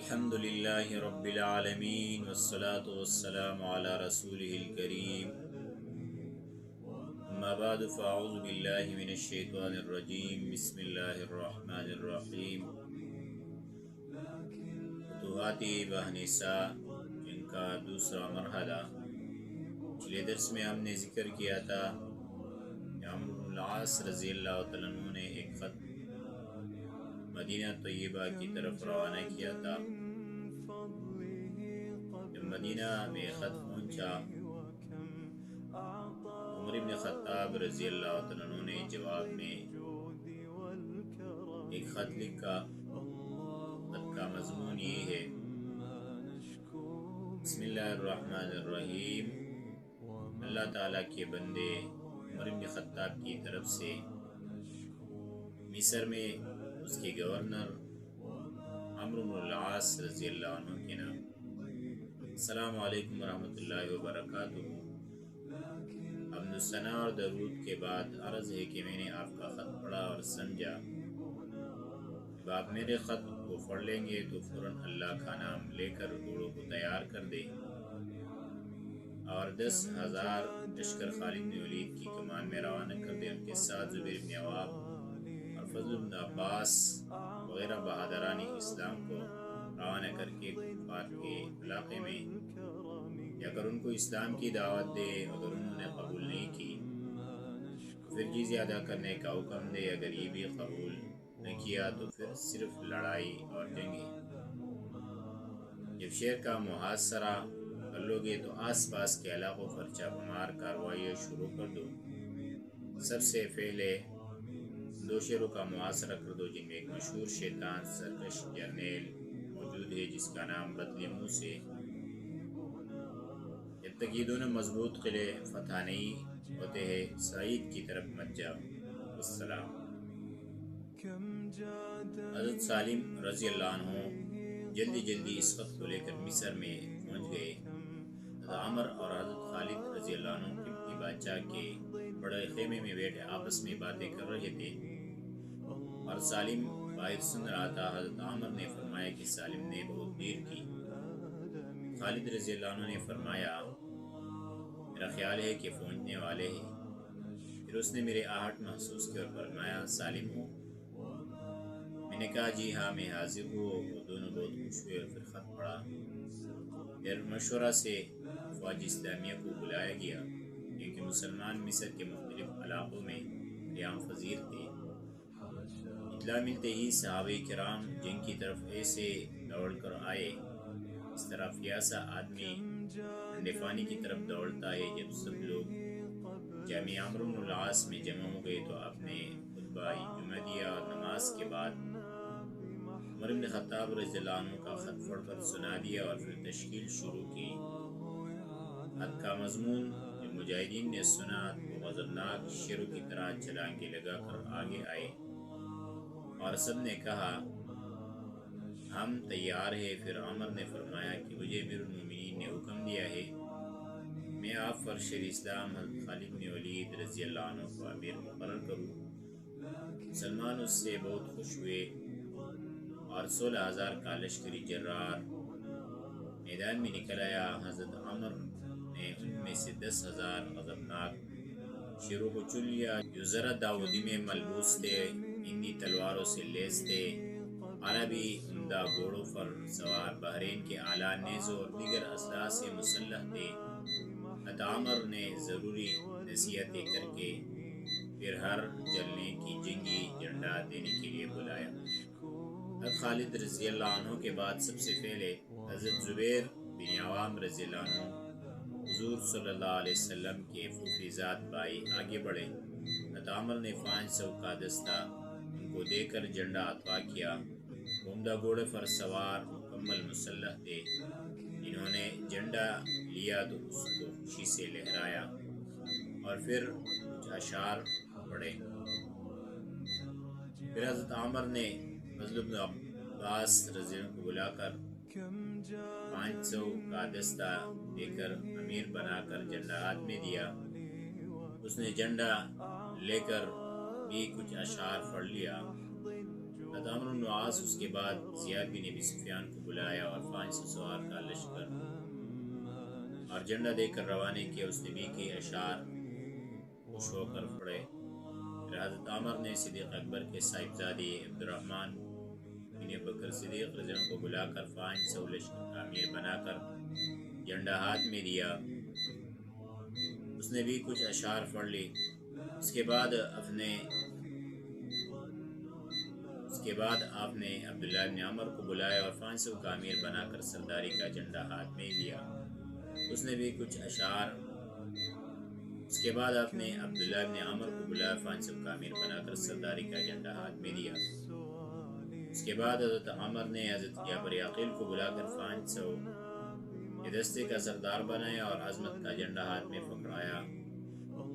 الحمد لله رب العالمين والصلاة والسلام على رسوله الكريم أما بعد فأعوذ بالله من الشيطان الرجيم بسم الله الرحمن الرحيم فتوحات بہنسا جن کا دوسرا مرحلہ پچھلے درس میں ہم نے ذکر کیا تھا کہ عمرو بن العاص رضی اللہ تعالیٰ عنہ نے ایک خط مدینہ طیبہ کی طرف روانہ کیا تھا۔ جب مدینہ میں خط پہنچا، عمر بن خطاب رضی اللہ تعالیٰ عنہ نے جواب میں ایک خط لکھا۔ خط کا مضمون یہ ہے: بسم اللہ الرحمن الرحیم، اللہ تعالیٰ کے بندے عمر بن خطاب کی طرف سے مصر میں اس کے گورنر عمرو بن العاص رضی اللہ عنہ کے نام۔ السلام علیکم ورحمۃ اللہ وبرکاتہ۔ حمد و ثنا اور درود کے بعد عرض ہے کہ میں نے آپ کا خط پڑھا اور سمجھا۔ جب آپ میرے خط کو پڑھ لیں گے تو فوراً اللہ کا نام لے کر گھوڑوں کو تیار کر دیں اور 10,000 لشکر خالد بن ولید کی کمان میں روانہ کر دیں۔ ان کے ساتھ زبیر بن عوام اور فضل بن عباس وغیرہ بہادران اسلام کو روانہ کر کے کفار کے علاقے میں یا اگر ان کو اسلام کی دعوت دے، اگر انہوں نے قبول نہیں کی تو پھر جزیہ ادا کرنے کا حکم دے، اگر یہ بھی قبول نہ کیا تو پھر صرف لڑائی اور جنگیں۔ جب شہر کا محاصرہ کر لو گے تو آس پاس کے علاقوں پر چھاپہ مار کارروائیاں شروع کر دو۔ سب سے پہلے 2 شہروں کا محاصرہ کر دو جن میں ایک مشہور شیطان سرکش جرنیل موجود ہے جس کا نام بطلیموس ہے۔ جب تک یہ دونوں مضبوط قلعے فتح نہیں ہوتے ہیں سعید کی طرف مت جاؤ۔ السلام۔ حضرت سالم رضی اللہ عنہ جلدی اس خط کو لے کر مصر میں پہنچ گئے۔ حضرت عمر اور حضرت خالد رضی اللہ عنہ قبطی بادشاہ کے بڑے خیمے میں بیٹھے آپس میں باتیں کر رہے تھے اور سالم باہر سن رہا تھا۔ حضرت عمر نے فرمایا کہ سالم نے بہت دیر کی۔ خالد رضی اللہ عنہ نے فرمایا میرا خیال ہے کہ پہنچنے والے ہیں۔ پھر اس نے میرے آہٹ محسوس کی اور فرمایا سالم ہو؟ میں نے کہا جی ہاں میں حاضر ہوں۔ وہ دونوں بہت خوش ہوئے اور پھر خط پڑھا۔ پھر مشورہ سے افواج اسلامیہ کو بلایا گیا کیونکہ مسلمان مصر کے مختلف علاقوں میں قیام پذیر تھے۔ اطلاع ملتے ہی صحابہ کرام جنگ کی طرف ایسے دوڑ کر آئے اس طرح فیاسہ آدمی ٹھنڈے پانی کی طرف دوڑتا ہے۔ جب سب لوگ جامع عمرو بن العاص میں جمع ہو گئے تو آپ نے خطبہ جمعہ دیا اور نماز کے بعد عمر بن خطاب رضی اللہ عنہ کا خط پڑھ کر سنا دیا اور پھر تشکیل شروع کی۔ خط کا مضمون جب مجاہدین نے سنا تو غضبناک شیروں کی طرح چھلانگیں لگا کر آگے آئے اور سب نے کہا ہم تیار ہیں۔ پھر عمر نے فرمایا کہ مجھے امیر المومنین نے حکم دیا ہے میں آپ پر شیر اسلام حضرت خالد بن ولید رضی اللہ عنہ کو امیر مقرر کروں۔ مسلمان اس سے بہت خوش ہوئے اور 16,000 کا لشکری جرار میدان میں نکل آیا۔ حضرت عمر نے ان میں سے 10,000 غضبناک شیروں کو چن لیا جو ذرا داودی میں ملبوس تھے، ہندی تلواروں سے لیس تھے، عربی عمدہ گھوڑوں پر سوار، بحرین کے اعلیٰ نیزوں اور دیگر اسلحہ سے مسلح تھے۔ حضرت عمر نے ضروری نصیحتیں کر کے پھر ہر جلنے کی جنگی جھنڈا دینے کے لیے بلایا۔ حضرت خالد رضی اللہ عنہ کے بعد سب سے پہلے حضرت زبیر بن عوام رضی اللہ عنہ حضور صلی اللہ علیہ وسلم کے پھوپھی زاد بھائی آگے بڑھے۔ حضرت عمر نے 500 کا دستہ ان کو دے کر جھنڈا عطا کیا۔ عمدہ گھوڑے پر سوار مکمل مسلح تھے۔ انہوں نے جھنڈا لیا تو اس کو خوشی سے لہرایا اور پھر کچھ اشعار پڑھے۔ پھر حضرت عمر نے فضل بن عباس رضی اللہ عنہ کو بلا کر 500 کا دستہ دے کر امیر بنا کر جھنڈا ہاتھ میں دیا۔ اس نے جھنڈا لے کر بھی کچھ اشعار پڑھ لیا حضرت عمرو بن عاص اس کے بعد زیاد بن ابی سفیان کو بلایا اور 500 سوار کا لشکر اور جھنڈا دے کر روانہ کیا۔ اس نبی کے اشعار خوش ہو کر پڑے۔ پھر حضرت عمر نے صدیق اکبر کے صاحبزادے عبدالرحمن بن بکر صدیق رضی اللہ عنہ کو بلا کر 500 لشکر کا امیر بنا کر جھنڈا ہاتھ میں دیا۔ اس نے بھی کچھ اشعار پڑھ لی۔ اس کے بعد آپ نے عبداللہ بن عمر کو بلایا اور 500 کا امیر بنا کر سرداری کا جھنڈا ہاتھ میں لیا۔ اس نے بھی کچھ اشعار۔ اس کے بعد آپ نے عبداللہ بن عمر کو بلایا، 500 کا امیر بنا کر سرداری کا جھنڈا ہاتھ میں دیا۔ اس کے بعد حضرت عمر نے حضرت جعفر عقیل کو بلا کر 500 کے دستے کا سردار بنایا اور عظمت کا جھنڈا ہاتھ میں پکڑایا۔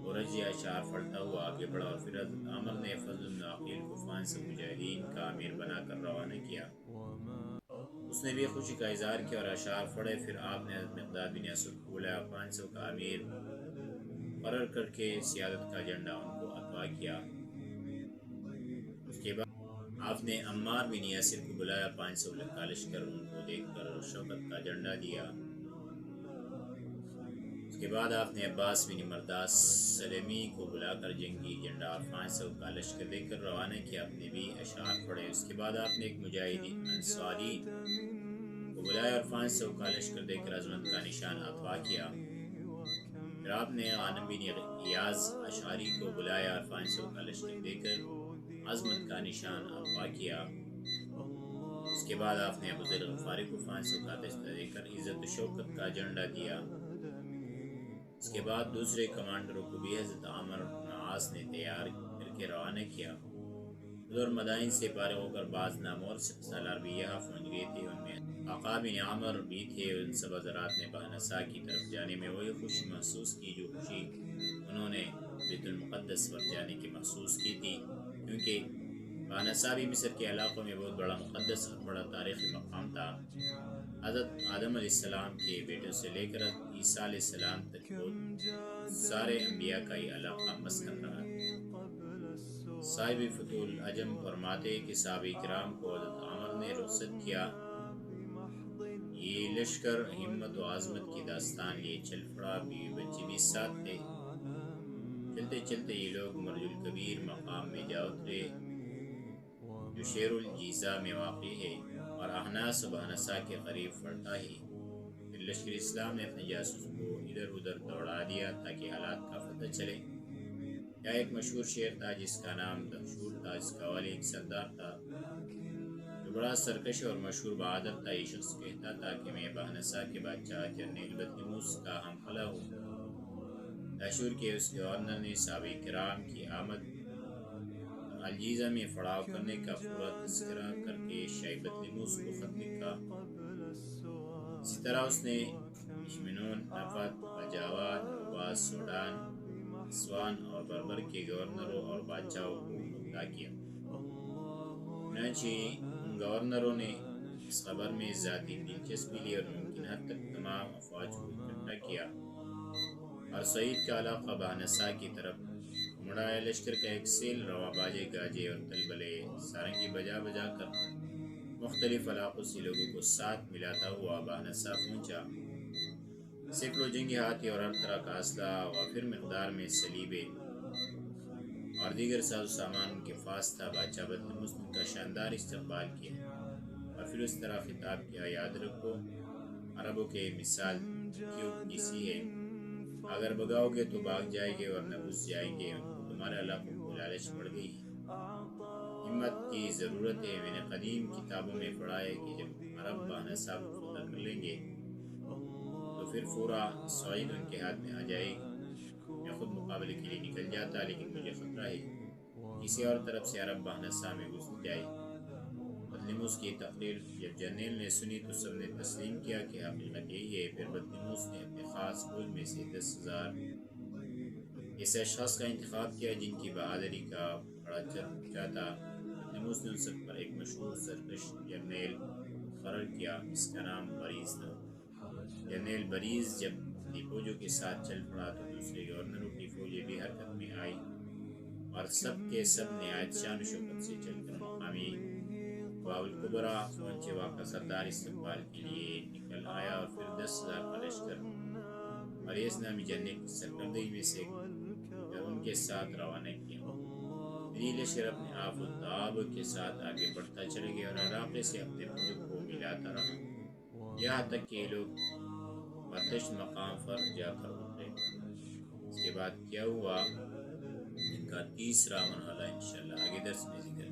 ورجی اشعار پڑھتا ہوا آگے بڑھا اور پھر حضرت عمر نے فضل بن عقیل کو 500 مجاہدین کا امیر بنا کر روانہ کیا۔ اس نے بھی خوشی کا اظہار کیا اور اشعار پڑھے۔ پھر آپ نے حضرت مقداد بن اسود کو بلایا، 500 کا امیر مقرر کر کے سیادت کا جھنڈا ان کو عطا کیا۔ اس کے بعد آپ نے عمار بن یاسر کو بلایا، 500 کا لشکر ان کو دیکھ کر شوکت کا جھنڈا دیا۔ اس کے بعد آپ نے عباس بن مرداس سلمی کو بلا کر جنگی جھنڈا اور 500 کا لشکر دے کر روانہ کیا۔ اپنے بھی اشعار پڑھے۔ اس کے بعد آپ نے ایک مجاہدی انصاری کو بلایا اور 500 کا لشکر دے کر عظمت کا نشان عطا کیا۔ پھر آپ نے غانم بن ایاز اشعری کو بلایا اور 500 کا لشکر دے کر عظمت کا نشان عطا کیا۔ اس کے بعد آپ نے ابو ذر غفاری کو 500 کا دستہ دے کر عزت و شوکت کا جھنڈا دیا۔ اس کے بعد دوسرے کمانڈروں کو بھی حضرت عمر بن عاص نے تیار کر کے روانہ کیا۔ حضور مدائن سے فارغ ہو کر بعض نامور سالار بھی یہاں پہنچ گئے تھے۔ ان میں عقا بن عامر بھی تھے۔ ان سب حضرات نے بہنسا کی طرف جانے میں وہی خوشی محسوس کی جو خوشی انہوں نے بیت المقدس پر جانے کی محسوس کی تھی، کیونکہ بہنسا بھی مصر کے علاقوں میں بہت بڑا مقدس اور بڑا تاریخی مقام تھا۔ حضرت آدم علیہ السلام کے بیٹوں سے لے کر عیسیٰ علیہ السلام تک بہت سارے انبیاء کا یہ علاقہ مسکن رہا۔ صاحب فتح العجم فرماتے کہ صحابہ کرام کو حضرت عمر نے رخصت کیا۔ یہ لشکر ہمت و عظمت کی داستان لیے چل پڑا۔ بیوی بچے بھی ساتھ تھے۔ چلتے چلتے یہ لوگ مرج الکبیر مقام میں جا اترے جو شیر الجیزہ میں واقع ہے اور احناس و بہنسا کے قریب پڑتا ہے۔ پھر لشکر اسلام نے اپنے جاسوس کو ادھر ادھر دوڑا دیا تاکہ حالات کا پتہ چلے۔ یہاں ایک مشہور شیر تھا جس کا نام دہشور تھا۔ اس کا والی ایک سردار تھا جو بڑا سرکش اور مشہور بہادر تھا۔ یہ شخص کہتا تھا کہ میں بہنسا کے بادشاہ جرنیل بطلیموس کا ہم پلہ ہوں۔ دہشور کے اس گورنر نے صحابہ کرام کی آمد الجیزہ میں پڑاؤ کرنے کا پورا تذکرہ کر کے شاہ بطلیموس کو خط لکھا۔ اسی طرح اس نے اشمنون، نفت، بجاوات، نوباس، سوڈان، اسوان اور بربر کے گورنروں اور بادشاہوں کو مبتلا کیا۔ چنانچہ ان گورنروں نے اس خبر میں ذاتی دلچسپی لی اور ممکن حد تک تمام افواج کو اکٹھا کیا اور سعید کا علاقہ بہنسا کی طرف مڑایا۔ لشکر کا ایک سیل روا باجے گاجے اور تلبلے سارنگی بجا بجا کر مختلف علاقوں سے لوگوں کو ساتھ ملاتا ہوا بہنسا پہنچا۔ سینکڑوں جنگی ہاتھی اور ہر طرح کا اسلحہ وافر مقدار میں صلیبیں اور دیگر ساز و سامان ان کے پاس تھا۔ بادشاہ بطلیموس نے ان کا شاندار استقبال کیا اور پھر اس طرح خطاب کیا: یاد رکھو، عربوں کے مثال کیوں کسی ہے، اگر بگاؤ گے تو بھاگ جائیں گے ورنہ گھس جائیں گے۔ ان کو تمہارے علاقوں کو لالچ پڑ گئی ہے، ہمت کی ضرورت ہے۔ میں نے قدیم کتابوں میں پڑھا ہے کہ جب عرب بہنسا کو فتح کر لیں گے تو پھر پورا سعید ان کے ہاتھ میں آ جائے گی۔ میں خود مقابلے کے لیے نکل جاتا، لیکن مجھے خطرہ ہے کسی اور طرف سے عرب بہنسا میں گھس جائے۔ بطلیموس کی تقریر جب جرنیل نے سنی تو سب نے تسلیم کیا کہ حقیقت یہی ہے۔ پھر بطلیموس نے اپنے خاص فوج میں سے 10,000 ایسے اشخاص کا انتخاب کیا جن کی بہادری کا بڑا چرچا تھا۔ بطلیموس نے ان سب پر ایک مشہور سرکش جرنیل مقرر کیا، جس کا نام بریز تھا۔ جرنیل بریز جب اپنی فوجوں کے ساتھ چل پڑا تو دوسرے گورنروں کی فوجیں بھی حرکت میں آئی اور سب کے سب نہایت شان و شوکت سے چل کر مقامی باب الکبرا پہنچے واقع سردار استقبال کے لیے نکل آیا اور پھر 10,000 کا لشکر حریث نامی جننے کی سرکردگی میں سے ان کے ساتھ روانہ کیا۔ پھر یہ لشکر اپنے آف و تاب کے ساتھ آگے بڑھتا چلے گیا اور علاقے سے اپنے ملک کو ملاتا رہا، یہاں تک کہ یہ لوگ بردشت مقام پر جا کر اترے۔ اس کے بعد کیا ہوا ان کا تیسرا مرحلہ انشاءاللہ آگے درس میں ذکر